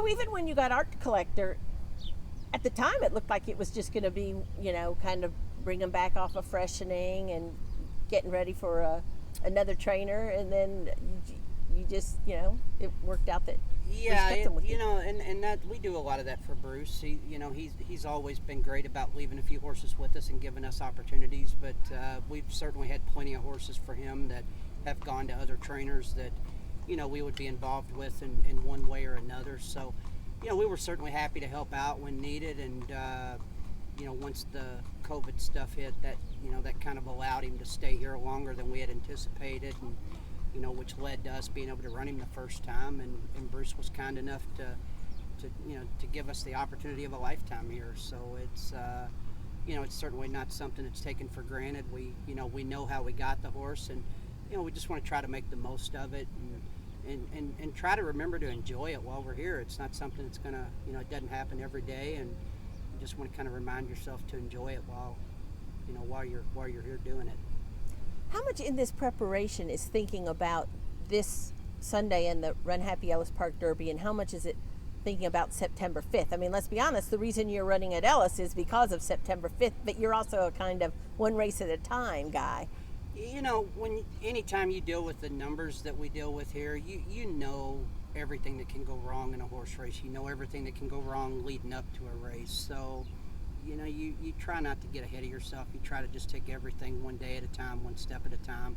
even when you got Art Collector, at the time it looked like it was just going to be, kind of bring them back off of freshening and getting ready for another trainer, and then you just, it worked out that Yeah, and that we do a lot of that for Bruce. He's always been great about leaving a few horses with us and giving us opportunities. But we've certainly had plenty of horses for him that have gone to other trainers that we would be involved with in one way or another. So we were certainly happy to help out when needed. And once the COVID stuff hit, that that kind of allowed him to stay here longer than we had anticipated, and which led to us being able to run him the first time, and Bruce was kind enough to give us the opportunity of a lifetime here. So it's it's certainly not something that's taken for granted. We know how we got the horse, and we just want to try to make the most of it, and try to remember to enjoy it while we're here. It's not something that's gonna it doesn't happen every day, and you just want to kind of remind yourself to enjoy it while you're here doing it. How much in this preparation is thinking about this Sunday and the Run Happy Ellis Park Derby, and how much is it thinking about September 5th? I mean, let's be honest, the reason you're running at Ellis is because of September 5th, but you're also a kind of one race at a time guy. Anytime you deal with the numbers that we deal with here, you know everything that can go wrong in a horse race. You know everything that can go wrong leading up to a race. So you try not to get ahead of yourself. You try to just take everything one day at a time, one step at a time.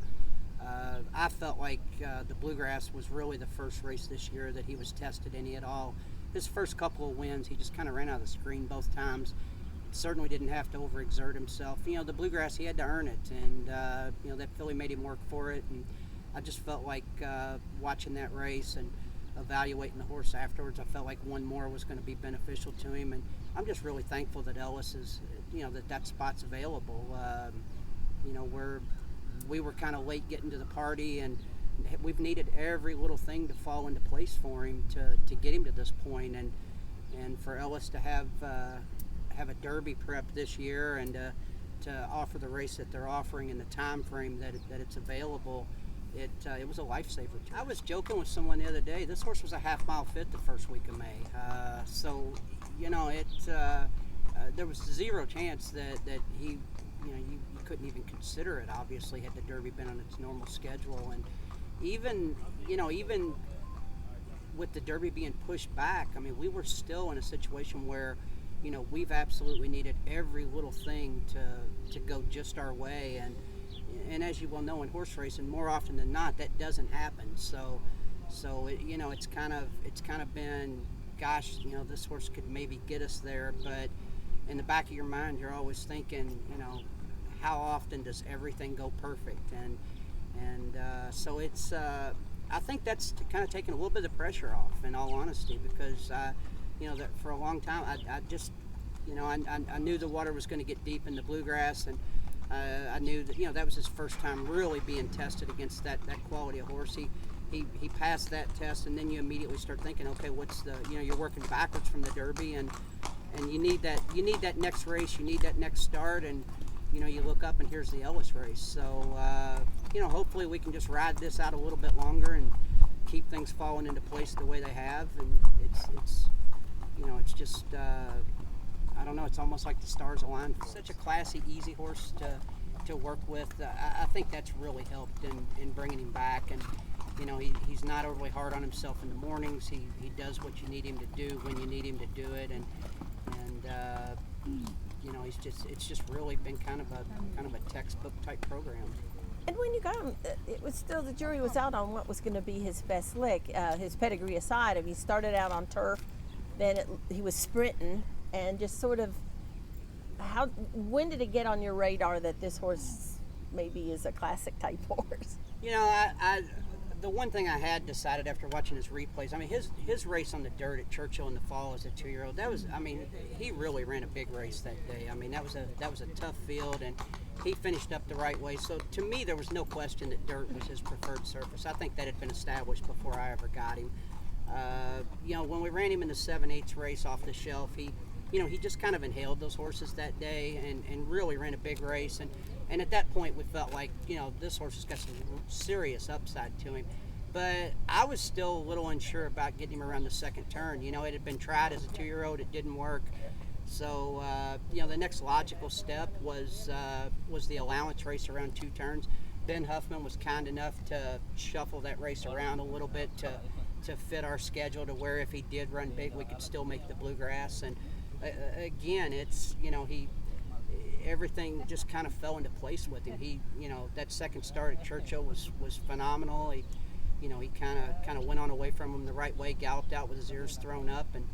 I felt like the Bluegrass was really the first race this year that he was tested any at all. His first couple of wins, he just kind of ran out of the screen both times. Certainly didn't have to overexert himself. The Bluegrass, he had to earn it, and that filly made him work for it. And I just felt like watching that race and evaluating the horse afterwards, I felt like one more was going to be beneficial to him, and I'm just really thankful that Ellis is, that spot's available. We were kind of late getting to the party, and we've needed every little thing to fall into place for him to get him to this point, and for Ellis to have a Derby prep this year, and to offer the race that they're offering in the time frame that it's available. It was a lifesaver. I was joking with someone the other day. This horse was a half-mile fit the first week of May. There was zero chance that he, you couldn't even consider it. Obviously, had the Derby been on its normal schedule, and even with the Derby being pushed back, I mean, we were still in a situation where, we've absolutely needed every little thing to go just our way, and as you well know in horse racing, more often than not, that doesn't happen. So it's kind of been, gosh, this horse could maybe get us there, but in the back of your mind, you're always thinking, how often does everything go perfect? And so it's, I think that's kind of taken a little bit of pressure off, in all honesty, because that for a long time, I just, I knew the water was going to get deep in the Bluegrass, and I knew that that was his first time really being tested against that quality of horse. He passed that test, and then you immediately start thinking, okay, what's the you're working backwards from the Derby, and you need that next race, you need that next start, and you look up and here's the Ellis race. So hopefully we can just ride this out a little bit longer and keep things falling into place the way they have, and it's just. I don't know, it's almost like the stars aligned. Such a classy, easy horse to work with. I think that's really helped in bringing him back. And, he's not overly hard on himself in the mornings. He does what you need him to do when you need him to do it. And it's just really been kind of a textbook type program. And when you got him, it was still, the jury was out on what was going to be his best lick, his pedigree aside. I mean, he started out on turf, then he was sprinting. And just sort of, when did it get on your radar that this horse maybe is a classic type horse? The one thing I had decided after watching his replays, I mean, his race on the dirt at Churchill in the fall as a 2-year-old, he really ran a big race that day. I mean, that was a tough field, and he finished up the right way. So to me, there was no question that dirt was his preferred surface. I think that had been established before I ever got him. When we ran him in the 7/8 race off the shelf, he just kind of inhaled those horses that day and really ran a big race. And at that point, we felt like, this horse has got some serious upside to him. But I was still a little unsure about getting him around the second turn. You know, it had been tried as a 2-year-old, it didn't work. So you know, the next logical step was the allowance race around 2 turns. Ben Huffman was kind enough to shuffle that race around a little bit to fit our schedule to where if he did run big, we could still make the Bluegrass. And again, it's, you know, everything just kind of fell into place with him. He, you know, that second start at Churchill was phenomenal. He, you know, he kind of went on away from him the right way, galloped out with his ears thrown up, and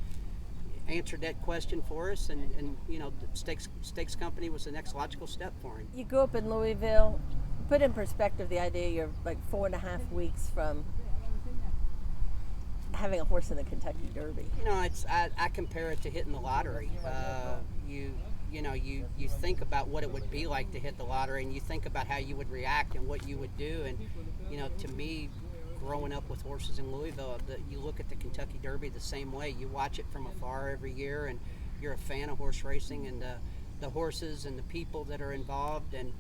answered that question for us. And you know, the Stakes Company was the next logical step for him. You grew up in Louisville. Put in perspective the idea you're like 4.5 weeks from having a horse in the Kentucky Derby. You know, I compare it to hitting the lottery. You know, you think about what it would be like to hit the lottery, and you think about how you would react and what you would do. And you know, to me, growing up with horses in Louisville, you look at the Kentucky Derby the same way. You watch it from afar every year, and you're a fan of horse racing and the horses and the people that are involved. And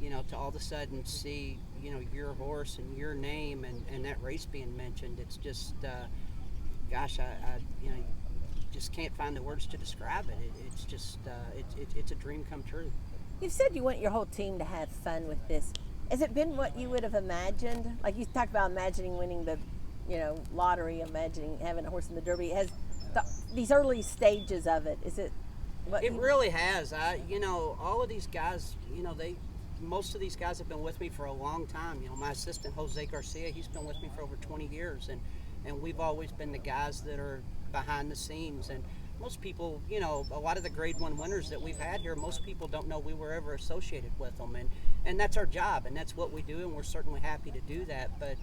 you know, to all of a sudden see, you know, your horse and your name and that race being mentioned, it's just, gosh, I you know, just can't find the words to describe it. It's just, it's a dream come true. You've said you want your whole team to have fun with this. Has it been what you would have imagined? Like you talked about imagining winning the, you know, lottery, imagining having a horse in the Derby. Has these early stages of it, is it what It really has. You know, all of these guys, you know, most of these guys have been with me for a long time. You know, my assistant Jose Garcia, he's been with me for over 20 years, and we've always been the guys that are behind the scenes. And most people, you know, a lot of the Grade 1 winners that we've had here, most people don't know we were ever associated with them, and that's our job, and that's what we do, and we're certainly happy to do that. But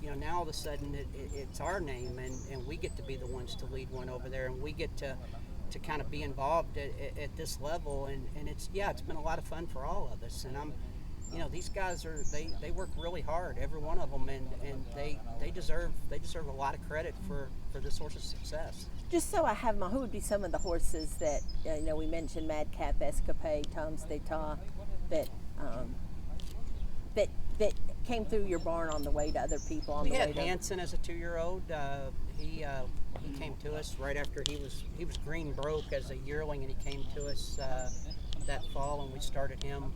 you know, now all of a sudden it's our name, and we get to be the ones to lead one over there, and we get to kind of be involved at this level, and it's been a lot of fun for all of us. And you know, these guys they work really hard, every one of them, and they deserve a lot of credit for this horse's success. Just so I have who would be some of the horses that, you know, we mentioned Madcap, Escapade, Tom's d'Etat, that came through your barn on the way to other people on We the way had to Hanson as a 2-year-old. He came to us right after he was green broke as a yearling, and he came to us that fall, and we started him.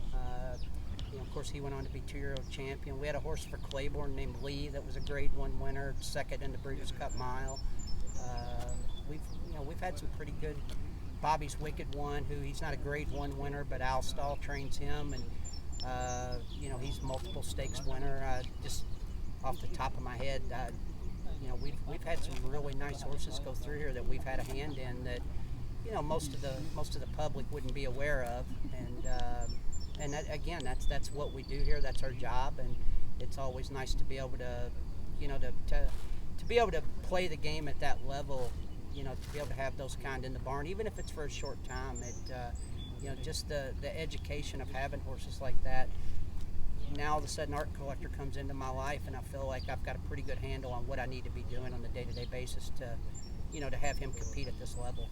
You know, of course, he went on to be 2-year-old champion. We had a horse for Claiborne named Lee that was a Grade 1 winner, second in the Breeders' Cup Mile. We've had some pretty good. Bobby's Wicked One, who he's not a Grade 1 winner, but Al Stahl trains him, and you know, he's multiple stakes winner. Just off the top of my head, you know, we've had some really nice horses go through here that we've had a hand in that, you know, most of the public wouldn't be aware of. And that, again, that's what we do here. That's our job, and it's always nice to be able to, you know, to be able to play the game at that level. You know, to be able to have those kind in the barn, even if it's for a short time. You know, just the education of having horses like that. Now all of a sudden Art Collector comes into my life, and I feel like I've got a pretty good handle on what I need to be doing on a day-to-day basis to, you know, to have him compete at this level.